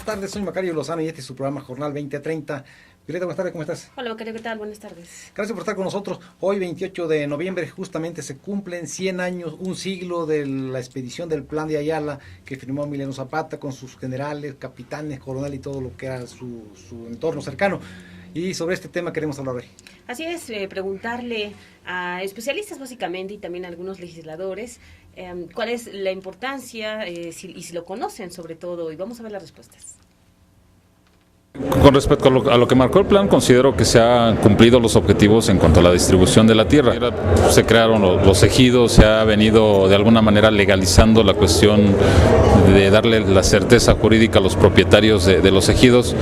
buenas tardes, soy Macario Lozano y este es su programa Jornal 2030. Violeta, buenas tardes, ¿cómo estás? Hola Macario, ¿qué tal? Buenas tardes. Gracias por estar con nosotros. Hoy, 28 de noviembre, justamente se cumplen 100 años, un siglo de la expedición del Plan de Ayala que firmó Emiliano Zapata con sus generales, capitanes, coronel y todo lo que era su entorno cercano. Y sobre este tema queremos hablar hoy. Así es, preguntarle a especialistas básicamente y también a algunos legisladores cuál es la importancia y si lo conocen sobre todo, y vamos a ver las respuestas. Con respecto a lo que marcó el plan, considero que se han cumplido los objetivos en cuanto a la distribución de la tierra. Se crearon los ejidos, se ha venido de alguna manera legalizando la cuestión de darle la certeza jurídica a los propietarios de los ejidos,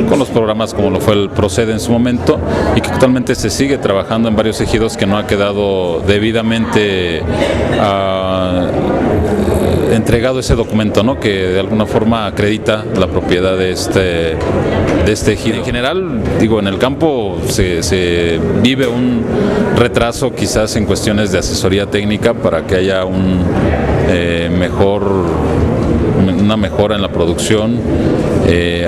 con los programas como lo fue el Procede en su momento, y que actualmente se sigue trabajando en varios ejidos que no ha quedado debidamente entregado ese documento, ¿no?, que de alguna forma acredita la propiedad de este ejido. En general, digo, en el campo se vive un retraso quizás en cuestiones de asesoría técnica para que haya una mejora en la producción,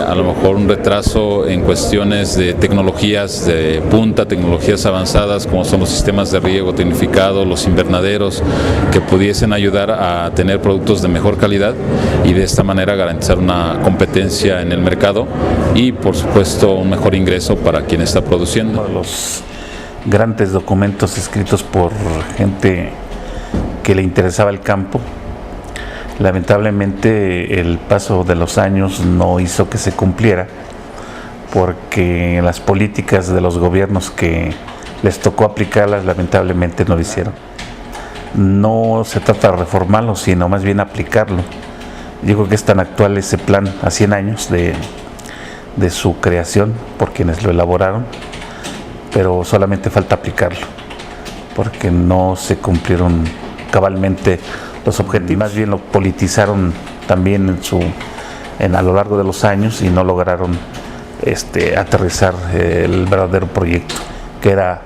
a lo mejor un retraso en cuestiones de tecnologías de punta, tecnologías avanzadas como son los sistemas de riego tecnificado, los invernaderos, que pudiesen ayudar a tener productos de mejor calidad y de esta manera garantizar una competencia en el mercado y por supuesto un mejor ingreso para quien está produciendo. Uno de los grandes documentos escritos por gente que le interesaba el campo. Lamentablemente el paso de los años no hizo que se cumpliera, porque las políticas de los gobiernos que les tocó aplicarlas lamentablemente no lo hicieron. No se trata de reformarlo, sino más bien aplicarlo. Yo creo que es tan actual ese plan a 100 años de su creación por quienes lo elaboraron, pero solamente falta aplicarlo, porque no se cumplieron cabalmente los objetivos, más bien lo politizaron también a lo largo de los años y no lograron aterrizar el verdadero proyecto, que era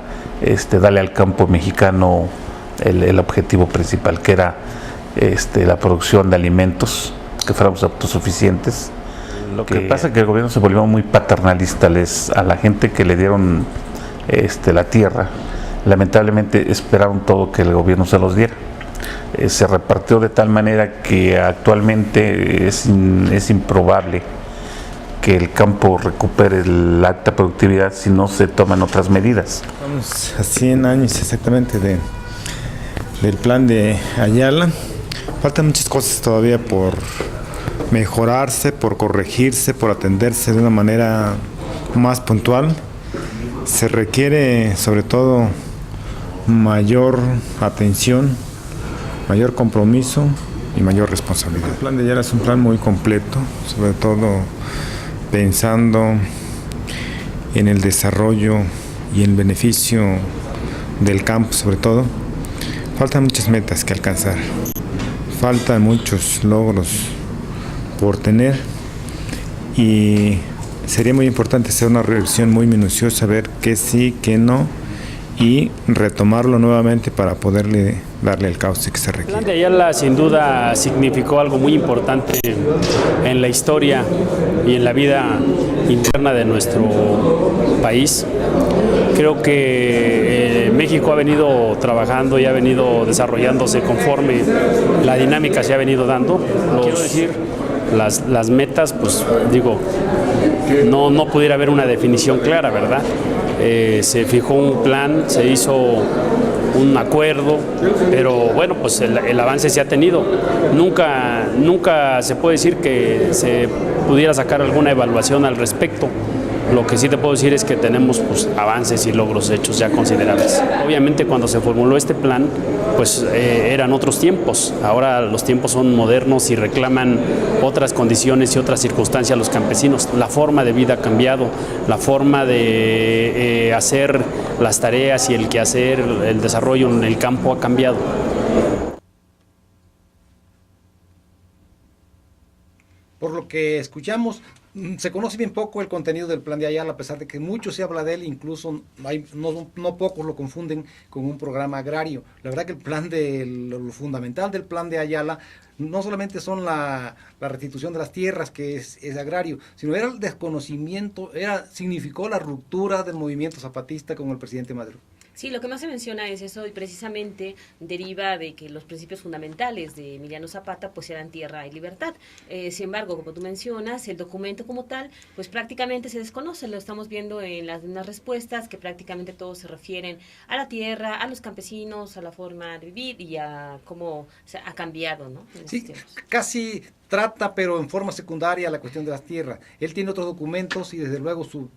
darle al campo mexicano el objetivo principal, que era la producción de alimentos, que fuéramos autosuficientes. Lo que pasa es que el gobierno se volvió muy paternalista a la gente que le dieron la tierra. Lamentablemente esperaron todo que el gobierno se los diera. Se repartió de tal manera que actualmente es improbable que el campo recupere la alta productividad si no se toman otras medidas. Vamos a 100 años exactamente del plan de Ayala. Faltan muchas cosas todavía por mejorarse, por corregirse, por atenderse de una manera más puntual. Se requiere sobre todo mayor atención, mayor compromiso y mayor responsabilidad. El plan de Ayala es un plan muy completo, sobre todo pensando en el desarrollo y el beneficio del campo sobre todo. Faltan muchas metas que alcanzar, faltan muchos logros por tener y sería muy importante hacer una revisión muy minuciosa, ver qué sí, qué no, y retomarlo nuevamente para poderle darle el cauce que se requiere. El plan de Ayala sin duda significó algo muy importante en la historia y en la vida interna de nuestro país. Creo que México ha venido trabajando y ha venido desarrollándose conforme la dinámica se ha venido dando. Quiero decir, las metas, pues digo, no pudiera haber una definición clara, ¿verdad? Se fijó un plan, se hizo un acuerdo, pero bueno, pues el avance se ha tenido. Nunca se puede decir que se pudiera sacar alguna evaluación al respecto. Lo que sí te puedo decir es que tenemos avances y logros hechos ya considerables. Obviamente cuando se formuló este plan, pues eran otros tiempos. Ahora los tiempos son modernos y reclaman otras condiciones y otras circunstancias a los campesinos. La forma de vida ha cambiado, la forma de hacer las tareas y el quehacer, el desarrollo en el campo ha cambiado. por lo que escuchamos, se conoce bien poco el contenido del Plan de Ayala, a pesar de que mucho se habla de él, incluso no pocos lo confunden con un programa agrario. La verdad que lo fundamental del Plan de Ayala no solamente son la restitución de las tierras, que es agrario, sino era el desconocimiento, significó la ruptura del movimiento zapatista con el presidente Madero. Sí, lo que más se menciona es eso y precisamente deriva de que los principios fundamentales de Emiliano Zapata pues eran tierra y libertad. Sin embargo, como tú mencionas, el documento como tal pues prácticamente se desconoce. Lo estamos viendo en las respuestas que prácticamente todos se refieren a la tierra, a los campesinos, a la forma de vivir y a cómo ha cambiado, ¿no? Sí, casi trata, pero en forma secundaria, la cuestión de las tierras. Él tiene otros documentos y desde luego su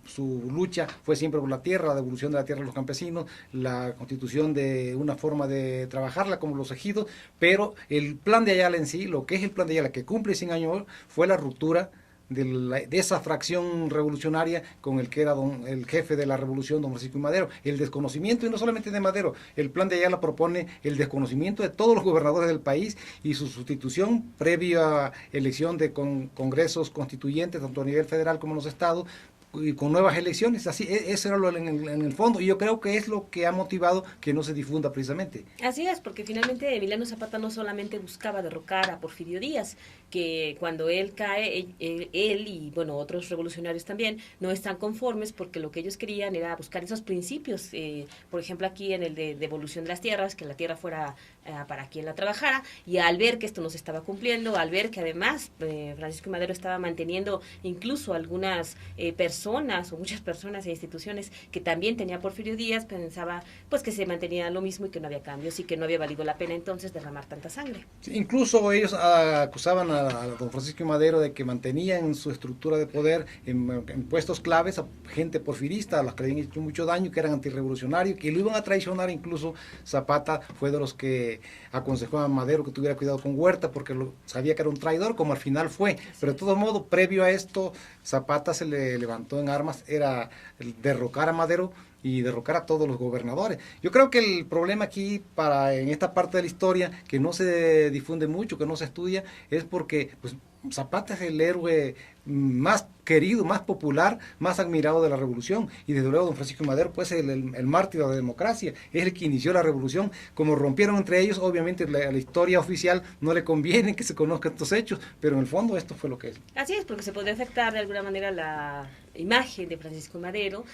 lucha fue siempre por la tierra, la devolución de la tierra a los campesinos, la constitución de una forma de trabajarla como los ejidos, pero el Plan de Ayala en sí, lo que es el Plan de Ayala, que cumple 100 años, fue la ruptura de esa fracción revolucionaria con el que era el jefe de la revolución, don Francisco I. Madero. El desconocimiento, y no solamente de Madero, el Plan de Ayala propone el desconocimiento de todos los gobernadores del país y su sustitución previa elección de congresos constituyentes, tanto a nivel federal como en los estados, y con nuevas elecciones. Así, eso era en el fondo, y yo creo que es lo que ha motivado que no se difunda precisamente. Así es, porque finalmente Emiliano Zapata no solamente buscaba derrocar a Porfirio Díaz, que cuando él cae, él y bueno, otros revolucionarios también, no están conformes porque lo que ellos querían era buscar esos principios, por ejemplo aquí en el de devolución de las tierras, que la tierra fuera para quien la trabajara, y al ver que esto no se estaba cumpliendo, al ver que además Francisco I. Madero estaba manteniendo incluso algunas personas o muchas personas e instituciones que también tenía Porfirio Díaz, pensaba pues que se mantenía lo mismo y que no había cambios y que no había valido la pena entonces derramar tanta sangre. Sí, incluso ellos acusaban a don Francisco I. Madero de que mantenía en su estructura de poder en puestos claves a gente porfirista, a los que le habían hecho mucho daño, que eran antirrevolucionarios, que lo iban a traicionar. Incluso Zapata fue de los que aconsejó a Madero que tuviera cuidado con Huerta porque sabía que era un traidor, como al final fue. Pero de todos modos, previo a esto, Zapata se le levantó en armas, era el derrocar a Madero y derrocar a todos los gobernadores. Yo creo que el problema aquí, en esta parte de la historia, que no se difunde mucho, que no se estudia, es porque pues, Zapata es el héroe más querido, más popular, más admirado de la revolución, y desde luego don Francisco Madero pues el mártir de la democracia, es el que inició la revolución. Como rompieron entre ellos, obviamente a la historia oficial no le conviene que se conozcan estos hechos, pero en el fondo esto fue lo que es. Así es, porque se podría afectar de alguna manera la imagen de Francisco Madero,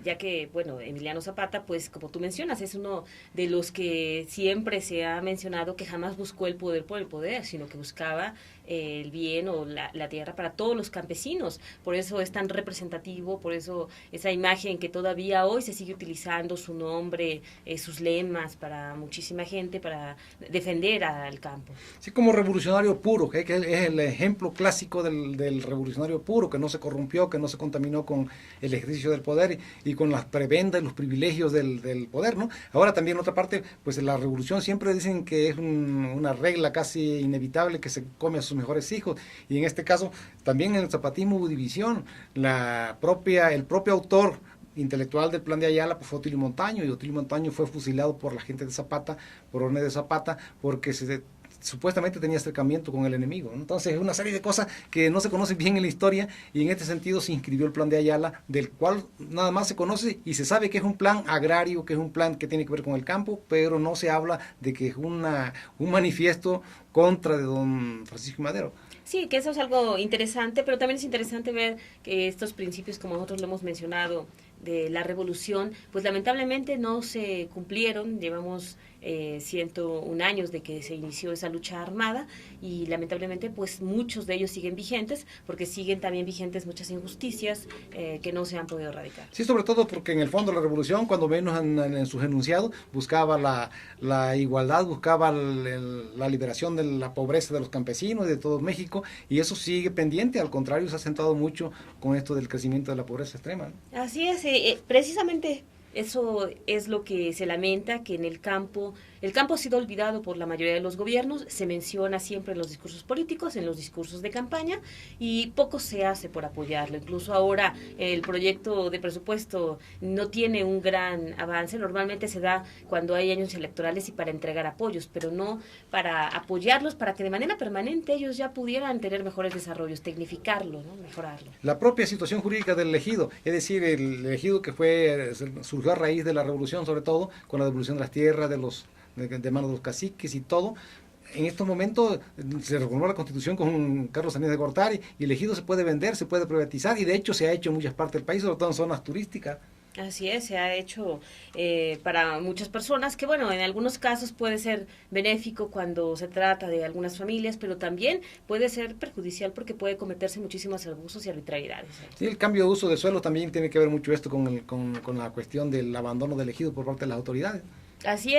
ya que, bueno, Emiliano Zapata, pues como tú mencionas, es uno de los que siempre se ha mencionado que jamás buscó el poder por el poder, sino que buscaba el bien o la tierra para todos los campesinos. Por eso es tan representativo, por eso esa imagen que todavía hoy se sigue utilizando, su nombre, sus lemas para muchísima gente, para defender al campo. Sí, como revolucionario puro, que es el ejemplo clásico del revolucionario puro, que no se corrompió, que no se contaminó con el ejercicio del poder y con las prebendas y los privilegios del poder, ¿no? Ahora también otra parte, pues la revolución siempre dicen que es una regla casi inevitable que se come a sus mejores hijos, y en este caso también en el zapatismo hubo división. El propio autor intelectual del Plan de Ayala pues, fue Otilio Montaño, y Otilio Montaño fue fusilado por la gente de Zapata, por órdenes de Zapata, porque supuestamente tenía acercamiento con el enemigo, ¿no? Entonces es una serie de cosas que no se conocen bien en la historia, y en este sentido se inscribió el Plan de Ayala, del cual nada más se conoce y se sabe que es un plan agrario, que es un plan que tiene que ver con el campo, pero no se habla de que es un manifiesto contra de don Francisco Madero. Sí, que eso es algo interesante, pero también es interesante ver que estos principios, como nosotros lo hemos mencionado, de la revolución, pues lamentablemente no se cumplieron. Llevamos 101 años de que se inició esa lucha armada, y lamentablemente pues muchos de ellos siguen vigentes, porque siguen también vigentes muchas injusticias que no se han podido erradicar. Sí, sobre todo porque en el fondo la revolución, cuando menos en sus enunciados, buscaba la igualdad, buscaba la liberación de la pobreza de los campesinos y de todo México, y eso sigue pendiente. Al contrario, se ha acentuado mucho con esto del crecimiento de la pobreza extrema, ¿no? Así es, precisamente eso es lo que se lamenta, que en el campo El campo ha sido olvidado por la mayoría de los gobiernos, se menciona siempre en los discursos políticos, en los discursos de campaña, y poco se hace por apoyarlo. Incluso ahora el proyecto de presupuesto no tiene un gran avance. Normalmente se da cuando hay años electorales y para entregar apoyos, pero no para apoyarlos, para que de manera permanente ellos ya pudieran tener mejores desarrollos, tecnificarlo, ¿no? Mejorarlo. La propia situación jurídica del ejido, es decir, el ejido que surgió a raíz de la revolución, sobre todo con la devolución de las tierras de manos de los caciques y todo. En estos momentos se reformó la Constitución con Carlos Salinas de Gortari y el ejido se puede vender, se puede privatizar, y de hecho se ha hecho en muchas partes del país, sobre todo en zonas turísticas. Así es, se ha hecho para muchas personas, que bueno, en algunos casos puede ser benéfico cuando se trata de algunas familias, pero también puede ser perjudicial porque puede cometerse muchísimos abusos y arbitrariedades. Sí, el cambio de uso de suelo también tiene que ver mucho esto con la cuestión del abandono del ejido por parte de las autoridades. Así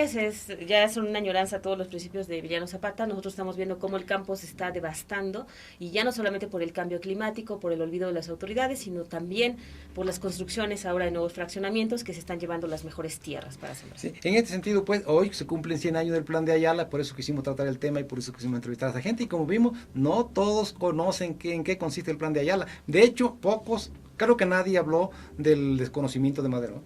ya es una añoranza todos los principios de Emiliano Zapata. Nosotros estamos viendo cómo el campo se está devastando, y ya no solamente por el cambio climático, por el olvido de las autoridades, sino también por las construcciones ahora de nuevos fraccionamientos que se están llevando las mejores tierras para sembrar. Sí, en este sentido, pues, hoy se cumplen 100 años del Plan de Ayala, por eso quisimos tratar el tema y por eso quisimos entrevistar a esa gente, y como vimos, no todos conocen en qué consiste el Plan de Ayala. De hecho, pocos, creo que nadie habló del desconocimiento de Madero.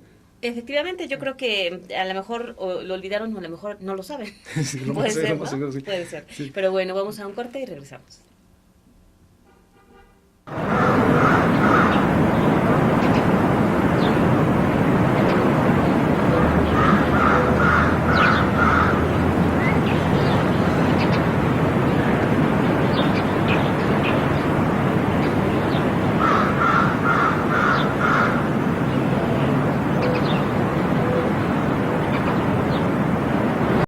Efectivamente, yo creo que a lo mejor lo olvidaron o a lo mejor no lo saben. Sí, Puede ser, ¿no? seguro, sí. Puede ser. Sí. Pero bueno, vamos a un corte y regresamos.